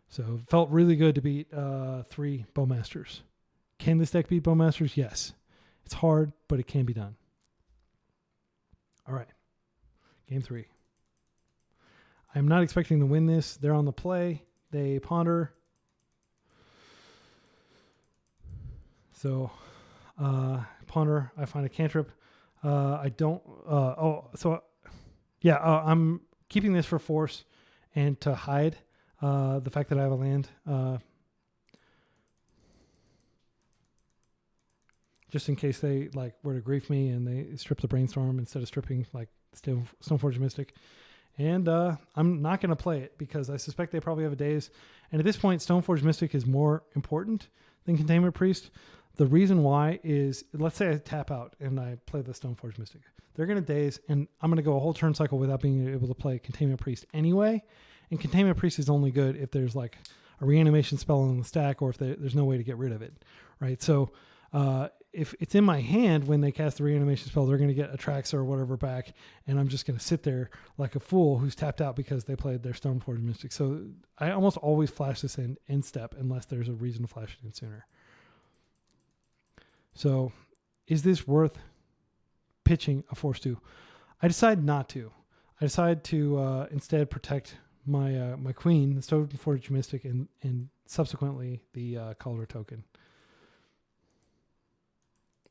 So it felt really good to beat 3 Bowmasters. Can this deck beat Bowmasters? Yes. It's hard, but it can be done. All right. Game 3. I'm not expecting to win this. They're on the play. They ponder. So ponder, I find a cantrip. I don't... I'm keeping this for force and to hide. The fact that I have a land, just in case they like were to grief me and they strip the Brainstorm instead of stripping like Stoneforge Mystic. And I'm not going to play it because I suspect they probably have a Daze. And at this point, Stoneforge Mystic is more important than Containment Priest. The reason why is, let's say I tap out and I play the Stoneforge Mystic. They're going to Daze, and I'm going to go a whole turn cycle without being able to play Containment Priest anyway. And Containment Priest is only good if there's like a reanimation spell on the stack or if there's no way to get rid of it, right? So if it's in my hand when they cast the reanimation spell, they're going to get a Traxxas or whatever back, and I'm just going to sit there like a fool who's tapped out because they played their Stoneforge Mystic. So I almost always flash this in end step unless there's a reason to flash it in sooner. So is this worth pitching a Force 2? I decide not to. I decide to instead protect my my queen, the Stoneforge Mystic, and subsequently the Kaldra token.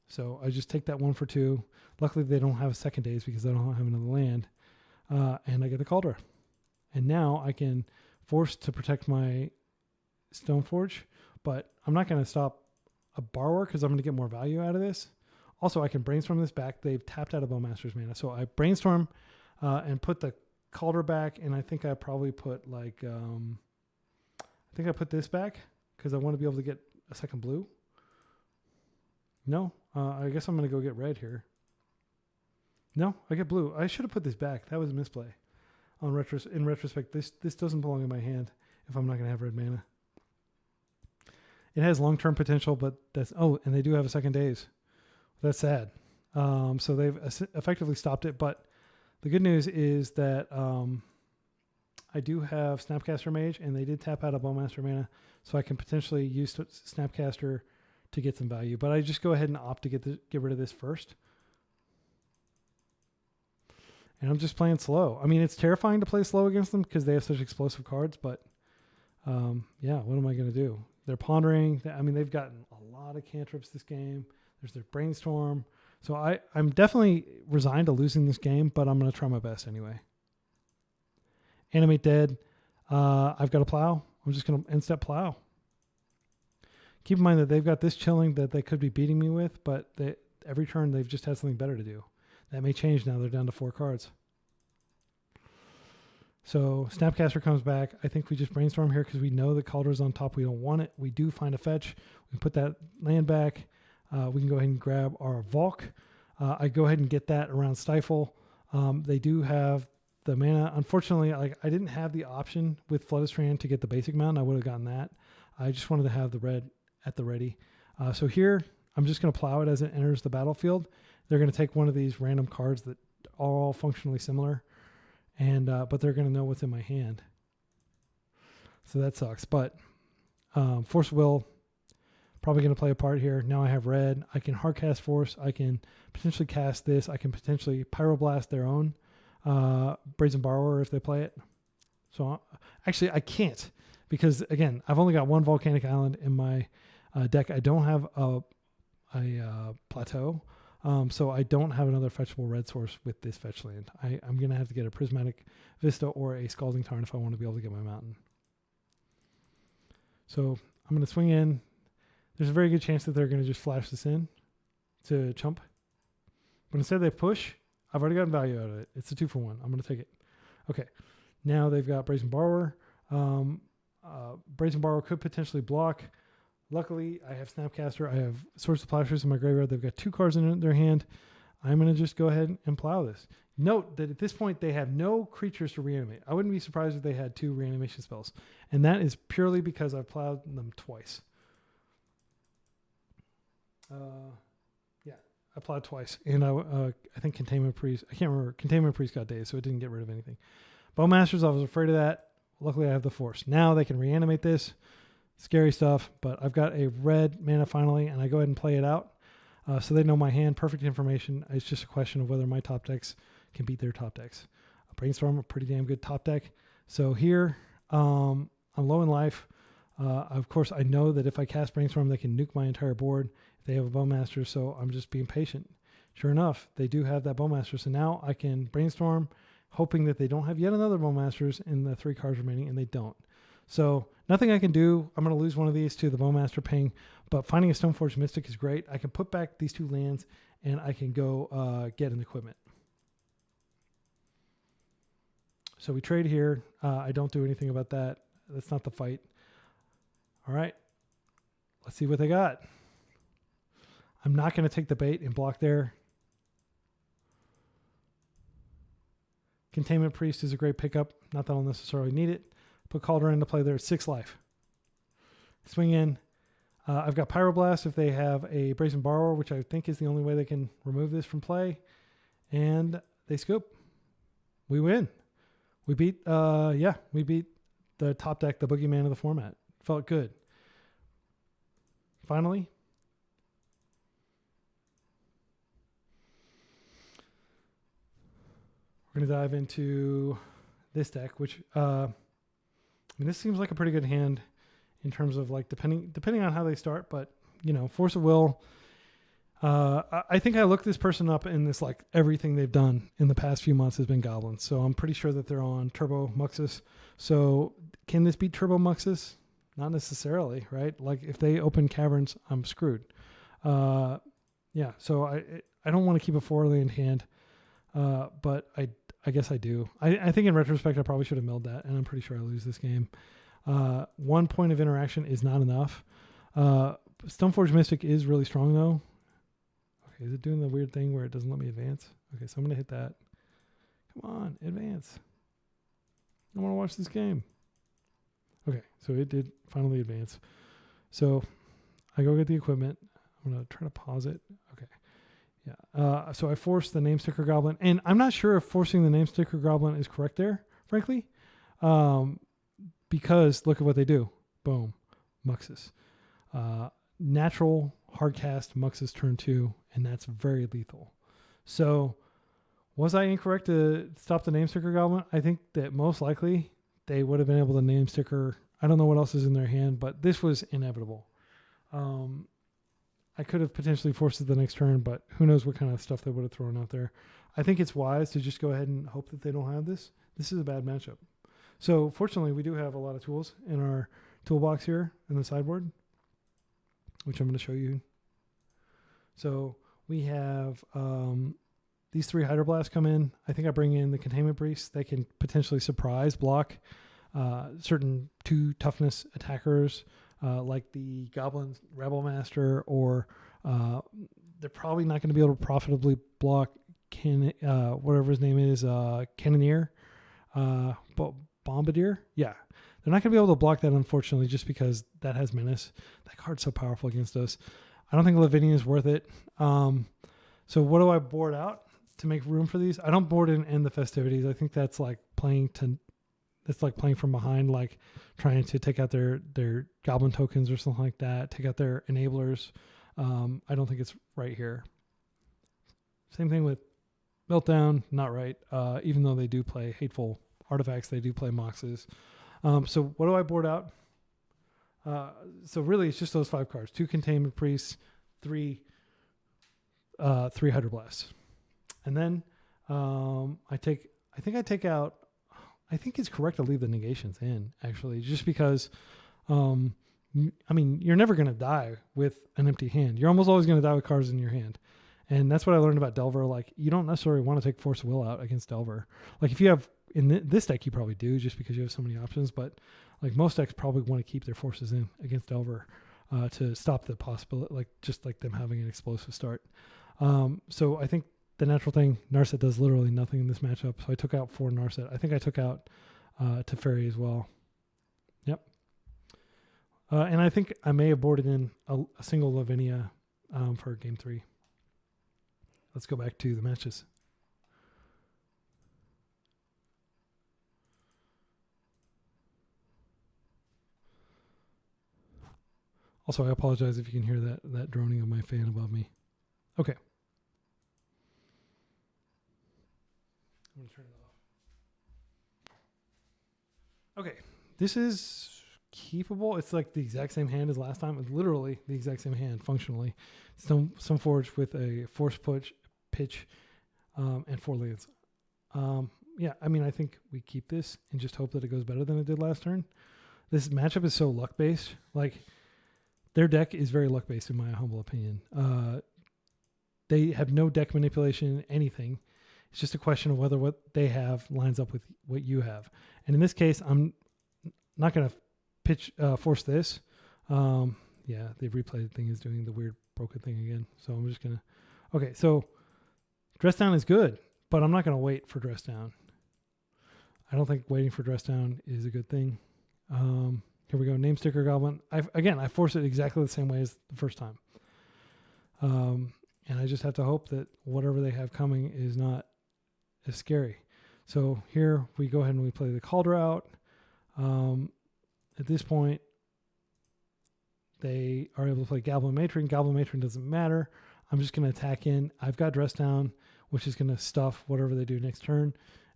So I just take that 1 for 2. Luckily, they don't have a second Daze because I don't have another land. And I get the Kaldra. And now I can force to protect my Stoneforge, but I'm not going to stop a Borrower because I'm going to get more value out of this. Also, I can Brainstorm this back. They've tapped out of Bowmaster's mana. So I Brainstorm and put the Kaldra back, and I think I probably put like, I think I put this back because I want to be able to get a second blue. No, I guess I'm going to go get red here. No, I get blue. I should have put this back. That was a misplay. In retrospect, this doesn't belong in my hand if I'm not going to have red mana. It has long-term potential, but that's... Oh, and they do have a second daze. That's sad. So they've effectively stopped it, but the good news is that I do have Snapcaster Mage, and they did tap out a Bowmaster mana, so I can potentially use Snapcaster to get some value. But I just go ahead and opt to get rid of this first. And I'm just playing slow. I mean, it's terrifying to play slow against them because they have such explosive cards, but yeah, what am I going to do? They're pondering. I mean, they've gotten a lot of cantrips this game. There's their Brainstorm. So I'm definitely resigned to losing this game, but I'm going to try my best anyway. Animate Dead. I've got a Plow. I'm just going to end-step Plow. Keep in mind that they've got this chilling that they could be beating me with, but every turn they've just had something better to do. That may change now. They're down to 4 cards. So Snapcaster comes back. I think we just Brainstorm here because we know that Kaldra's on top. We don't want it. We do find a fetch. We put that land back. We can go ahead and grab our Volk. I go ahead and get that around Stifle. They do have the mana. Unfortunately, I didn't have the option with Flooded Strand to get the basic mountain. I would have gotten that. I just wanted to have the red at the ready. So here, I'm just going to plow it as it enters the battlefield. They're going to take one of these random cards that are all functionally similar, and but they're going to know what's in my hand. So that sucks. But Force Will probably going to play a part here. Now I have red. I can hardcast Force. I can potentially cast this. I can potentially Pyroblast their own Brazen Borrower if they play it. So actually I can't because, again, I've only got one Volcanic Island in my deck. I don't have a Plateau. So I don't have another fetchable red source with this fetch land. I'm going to have to get a Prismatic Vista or a Scalding Tarn if I want to be able to get my mountain. So I'm going to swing in. There's a very good chance that they're going to just flash this in to chump. But instead they push. I've already gotten value out of it. It's a 2-for-1. I'm going to take it. Okay. Now they've got Brazen Borrower. Brazen Borrower could potentially block. Luckily, I have Snapcaster. I have Swords of Plowshares in my graveyard. They've got 2 cards in their hand. I'm going to just go ahead and plow this. Note that at this point, they have no creatures to reanimate. I wouldn't be surprised if they had 2 reanimation spells. And that is purely because I've plowed them twice. Yeah, I plowed twice. And I think Containment Priest, I can't remember. Containment Priest got dazed, so it didn't get rid of anything. Bowmasters, I was afraid of that. Luckily, I have the Force. Now they can reanimate this. Scary stuff, but I've got a red mana finally, and I go ahead and play it out. So they know my hand. Perfect information. It's just a question of whether my top decks can beat their top decks. Brainstorm, a pretty damn good top deck. So here, I'm low in life. Of course, I know that if I cast Brainstorm, they can nuke my entire board if they have a Bowmaster, so I'm just being patient. Sure enough, they do have that Bowmaster, so now I can Brainstorm, hoping that they don't have yet another Bowmasters in the 3 cards remaining, and they don't. So nothing I can do. I'm going to lose one of these to the Bowmaster ping, but finding a Stoneforge Mystic is great. I can put back these 2 lands, and I can go get an equipment. So we trade here. I don't do anything about that. That's not the fight. All right. Let's see what they got. I'm not going to take the bait and block there. Containment Priest is a great pickup. Not that I'll necessarily need it. Put Kaldra into play there at 6 life. Swing in. I've got Pyroblast if they have a Brazen Borrower, which I think is the only way they can remove this from play. And they scoop. We win. We beat, we beat the top deck, the boogeyman of the format. Felt good. Finally. We're going to dive into this deck, which... I mean, this seems like a pretty good hand in terms of like depending on how they start, but you know, Force of Will. I think I looked this person up in this, like everything they've done in the past few months has been Goblins. So I'm pretty sure that they're on Turbo Muxus. So can this beat Turbo Muxus? Not necessarily, right? Like if they open Caverns, I'm screwed. Yeah. So I don't want to keep a 4-land hand, but I guess I do. I think in retrospect, I probably should have milled that, and I'm pretty sure I lose this game. 1 point of interaction is not enough. Stoneforge Mystic is really strong, though. Okay, is it doing the weird thing where it doesn't let me advance? Okay, so I'm going to hit that. Come on, advance. I want to watch this game. Okay, so it did finally advance. So I go get the equipment. I'm going to try to pause it. Okay. Yeah. So I forced the name sticker goblin. And I'm not sure if forcing the name sticker goblin is correct there, frankly. Because look at what they do. Boom. Muxus. Natural hardcast Muxus turn 2, and that's very lethal. So was I incorrect to stop the name sticker goblin? I think that most likely they would have been able to name sticker. I don't know what else is in their hand, but this was inevitable. I could have potentially forced it the next turn, but who knows what kind of stuff they would have thrown out there. I think it's wise to just go ahead and hope that they don't have this. This is a bad matchup. So fortunately, we do have a lot of tools in our toolbox here in the sideboard, which I'm going to show you. So we have these 3 Hydroblasts come in. I think I bring in the Containment Priest. They can potentially surprise block certain 2 toughness attackers like the Goblins Rebel Master, or they're probably not going to be able to profitably block whatever his name is, Cannoneer, Bombardier. Yeah, they're not going to be able to block that, unfortunately, just because that has Menace. That card's so powerful against us. I don't think Lavinia is worth it. So what do I board out to make room for these? I don't board in End the Festivities. I think that's like playing from behind, like trying to take out their goblin tokens or something like that, take out their enablers. I don't think it's right here. Same thing with Meltdown, not right. Even though they do play hateful artifacts, they do play Moxes. So what do I board out? So really it's just those 5 cards: 2 Containment Priests, 3 Hydroblasts. And then I think it's correct to leave the negations in, actually, just because, I mean, you're never going to die with an empty hand. You're almost always going to die with cards in your hand. And that's what I learned about Delver. Like, you don't necessarily want to take Force of Will out against Delver. Like, if you have, in this deck, you probably do, just because you have so many options. But, like, most decks probably want to keep their forces in against Delver to stop the possibility, like, just like them having an explosive start. So I think the natural thing, Narset does literally nothing in this matchup. So I took out 4 Narset. I think I took out Teferi as well. Yep. And I think I may have boarded in a single Lavinia for game 3. Let's go back to the matches. Also, I apologize if you can hear that droning of my fan above me. Okay. I'm going to turn it off. Okay. This is keepable. It's like the exact same hand as last time. It's literally the exact same hand functionally. Stoneforge with a force pitch, and 4 lands. Yeah, I mean, I think we keep this and just hope that it goes better than it did last turn. This matchup is so luck-based. Like, their deck is very luck-based, in my humble opinion. They have no deck manipulation, anything. It's just a question of whether what they have lines up with what you have. And in this case, I'm not going to force this. Yeah, the replay thing is doing the weird broken thing again. So I'm just going to... Okay, so Dress Down is good, but I'm not going to wait for Dress Down. I don't think waiting for Dress Down is a good thing. Here we go. Name Sticker Goblin. I force it exactly the same way as the first time. And I just have to hope that whatever they have coming is not as scary. So here we go ahead and we play the Kaldra out. At this point, they are able to play Goblin Matron. Goblin Matron doesn't matter. I'm just going to attack in. I've got Dress Down, which is going to stuff whatever they do next turn.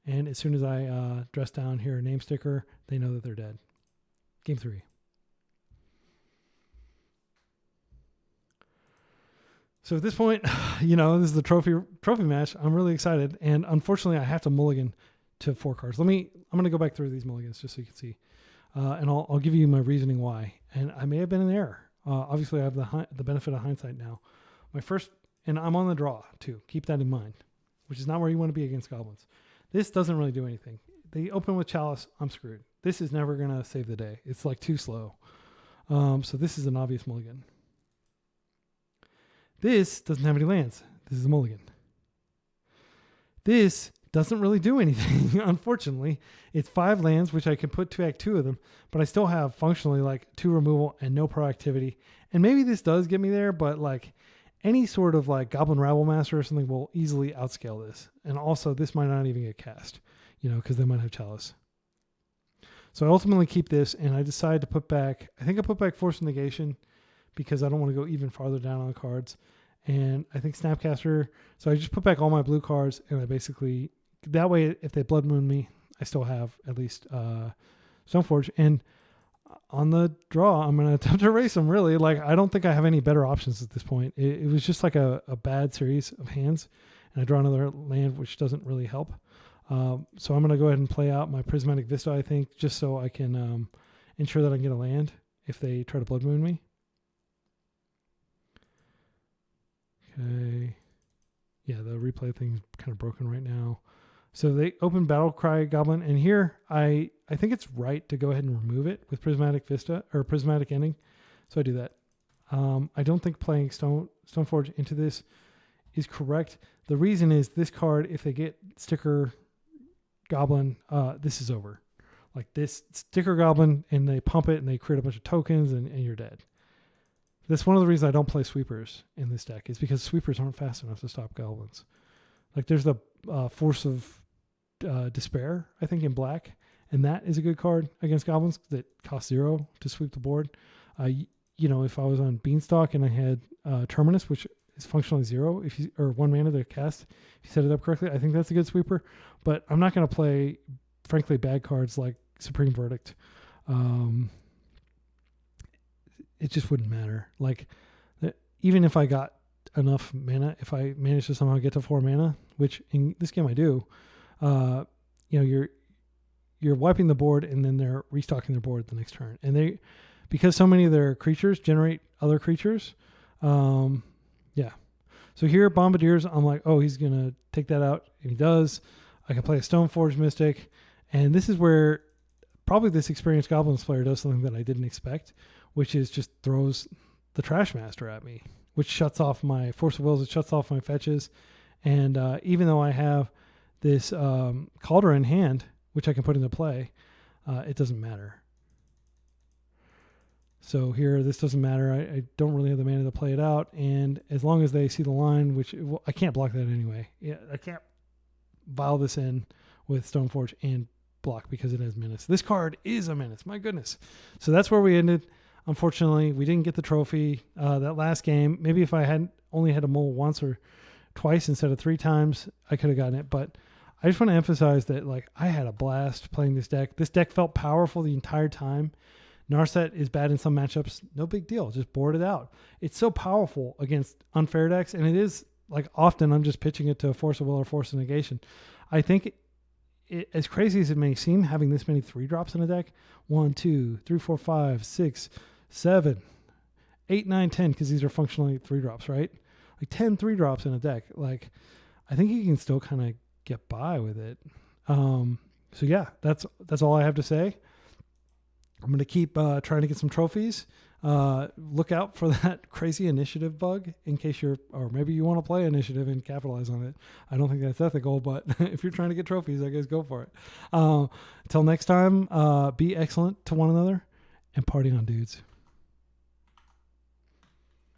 And as soon as I Dress Down here, Name Sticker, they know that they're dead. Game 3. So at this point, this is the trophy match. I'm really excited. And unfortunately, I have to mulligan to 4 cards. I'm going to go back through these mulligans just so you can see. And I'll give you my reasoning why. And I may have been in error. Obviously, I have the benefit of hindsight now. My first, and I'm on the draw too. Keep that in mind, which is not where you want to be against Goblins. This doesn't really do anything. They open with Chalice. I'm screwed. This is never going to save the day. It's like too slow. So this is an obvious mulligan. This doesn't have any lands. This is a mulligan. This doesn't really do anything, unfortunately. It's 5 lands, which I can put to act 2 of them, but I still have functionally like 2 removal and no proactivity. And maybe this does get me there, but like any sort of like Goblin Rabble Master or something will easily outscale this. And also this might not even get cast, you know, because they might have Chalice. So I ultimately keep this, and I decide to put back, I think I put back Force of Negation because I don't want to go even farther down on the cards. And I think Snapcaster, so I just put back all my blue cards, and I basically, that way if they Blood Moon me, I still have at least Stoneforge. And on the draw, I'm going to attempt to erase them, really. Like, I don't think I have any better options at this point. It was just like a bad series of hands, and I draw another land, which doesn't really help. So I'm going to go ahead and play out my Prismatic Vista, I think, just so I can ensure that I can get a land if they try to Blood Moon me. Okay. Yeah, the replay thing's kind of broken right now. So they open Battlecry Goblin, and here I think it's right to go ahead and remove it with Prismatic Vista or Prismatic Ending. So I do that. I don't think playing Stoneforge into this is correct. The reason is this card, if they get Sticker Goblin, this is over. Like this Sticker Goblin, and they pump it and they create a bunch of tokens, and you're dead. That's one of the reasons I don't play sweepers in this deck, is because sweepers aren't fast enough to stop goblins. Like there's the Force of Despair, I think, in black, and that is a good card against goblins that costs 0 to sweep the board. You know, if I was on Beanstalk and I had Terminus, which is functionally 0, or 1 mana to cast, if you set it up correctly, I think that's a good sweeper. But I'm not going to play, frankly, bad cards like Supreme Verdict. It just wouldn't matter. Like, even if I got enough mana, if I managed to somehow get to 4 mana, which in this game I do, you know, you're wiping the board, and then they're restocking their board the next turn. And because so many of their creatures generate other creatures, yeah. So here, Bombardiers, I'm like, oh, he's gonna take that out, and he does. I can play a Stoneforge Mystic, and this is where probably this experienced Goblins player does something that I didn't expect, which is just throws the Trash Master at me, which shuts off my Force of Wills, it shuts off my fetches. And even though I have this Kaldra in hand, which I can put into play, it doesn't matter. So here, this doesn't matter. I don't really have the mana to play it out. And as long as they see the line, which I can't block that anyway. Yeah, I can't vial this in with Stoneforge and block because it has menace. This card is a menace. My goodness. So that's where we ended. Unfortunately, we didn't get the trophy that last game. Maybe if I hadn't only had to mull once or twice instead of 3 times, I could have gotten it. But I just want to emphasize that, like, I had a blast playing this deck. This deck felt powerful the entire time. Narset is bad in some matchups. No big deal. Just board it out. It's so powerful against unfair decks, and it is, like, often I'm just pitching it to a Force of Will or Force of Negation. I think as crazy as it may seem, having this many 3-drops in a deck, 1, 2, 3, 4, 5, 6, 7, 8, 9, 10, because these are functionally 3-drops, right? Like 10 3-drops in a deck. Like, I think you can still kind of get by with it. So yeah, that's all I have to say. I'm going to keep trying to get some trophies. Look out for that crazy initiative bug in case or maybe you want to play initiative and capitalize on it. I don't think that's ethical, but if you're trying to get trophies, I guess go for it. Until next time, be excellent to one another and party on, dudes.